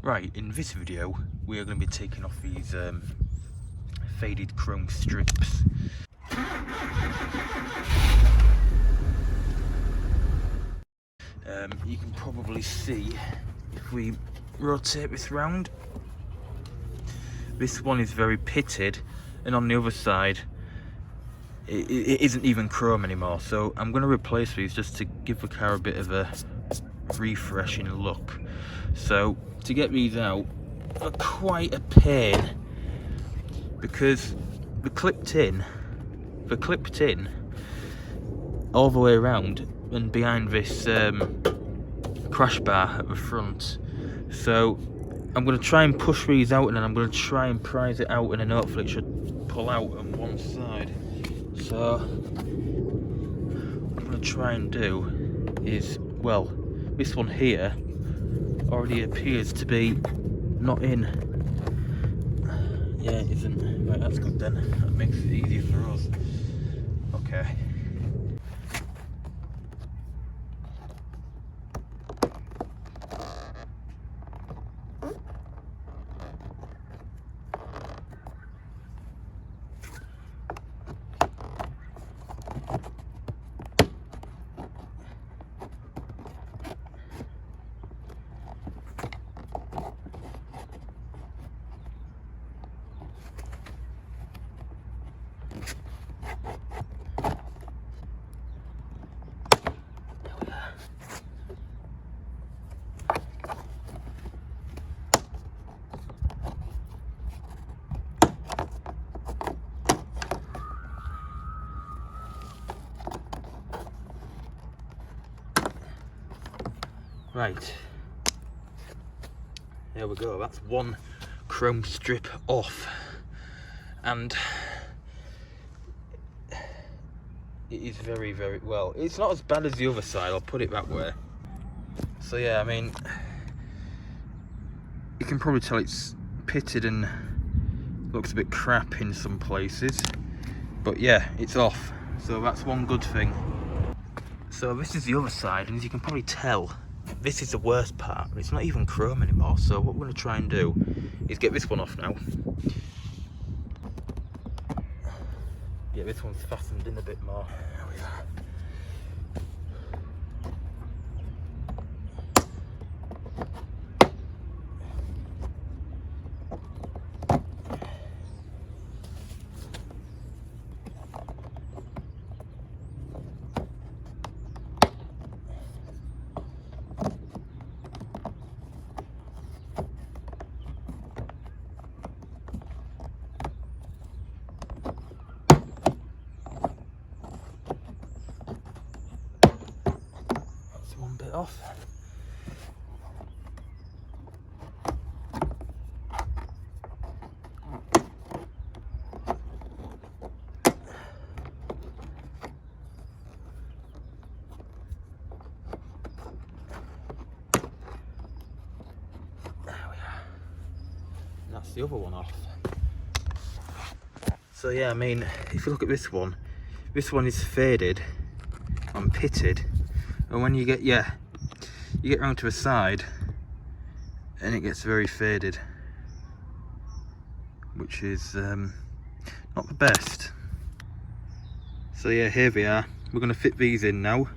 Right, in this video we are going to be taking off these faded chrome strips. You can probably see if we rotate this round, this one is very pitted, and on the other side it isn't even chrome anymore. So I'm going to replace these just to give the car a bit of a refreshing look. So to get these out are quite a pain because they're clipped in all the way around and behind this crash bar at the front. So I'm going to try and push these out, and then I'm going to try and prise it out, and then hopefully it should pull out on one side. So what I'm going to try and do is, well, this one here already appears to be not in. Yeah, it isn't. Right, that's good then. That makes it easier for us. Okay. Right, there we go, that's one chrome strip off, and it is very, very, well, it's not as bad as the other side, I'll put it that way. So yeah, I mean, you can probably tell it's pitted and looks a bit crap in some places, but yeah, it's off, so that's one good thing. So this is the other side, and as you can probably tell, this is the worst part. It's not even chrome anymore. So what we're going to try and do is get this one off now. Yeah, this one's fastened in a bit more. There we are. Off. There we are. That's the other one off. So yeah, I mean, if you look at this one is faded and pitted, and when you get you get round to the side and it gets very faded, which is not the best. So yeah, here we are. We're going to fit these in now,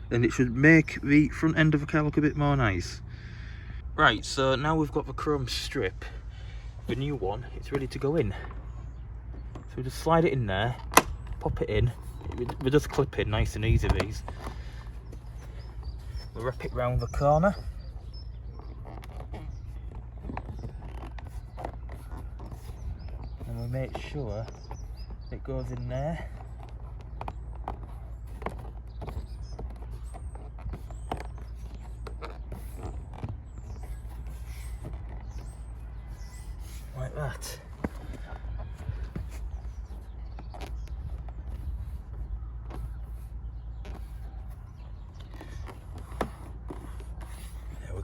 and it should make the front end of the car look a bit more nice. Right, so now we've got the chrome strip, the new one, it's ready to go in. So we just slide it in there, pop it in. We just clip in nice and easy these. We'll wrap it round the corner. And we'll make sure it goes in there. Like that.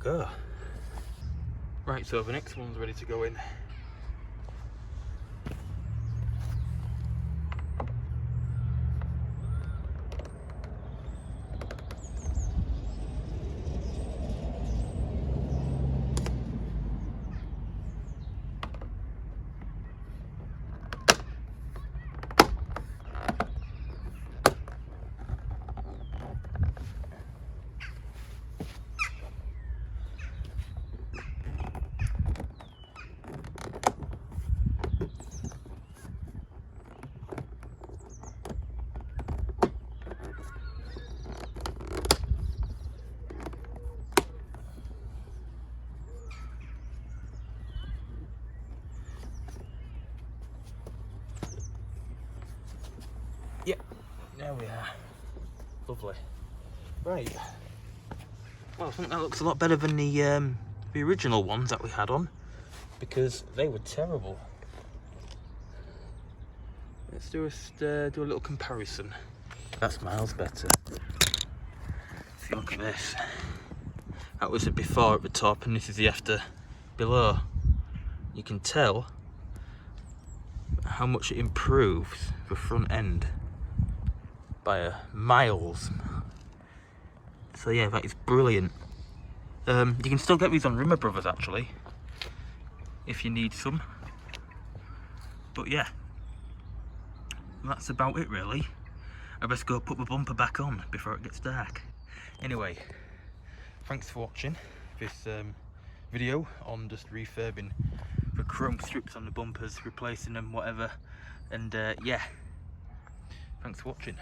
Go. Right, so the next one's ready to go in. Yep, there we are. Lovely. Right. Well, I think that looks a lot better than the original ones that we had on, because they were terrible. Let's do a little comparison. That's miles better. If you look at this, that was the before at the top, and this is the after below. You can tell how much it improves the front end by miles. So yeah, that is brilliant. You can still get these on Rimmer Brothers actually, if you need some. But yeah, that's about it really. I best go put the bumper back on before it gets dark. Anyway, thanks for watching this video on just refurbing the chrome strips on the bumpers, replacing them, whatever. And yeah, thanks for watching.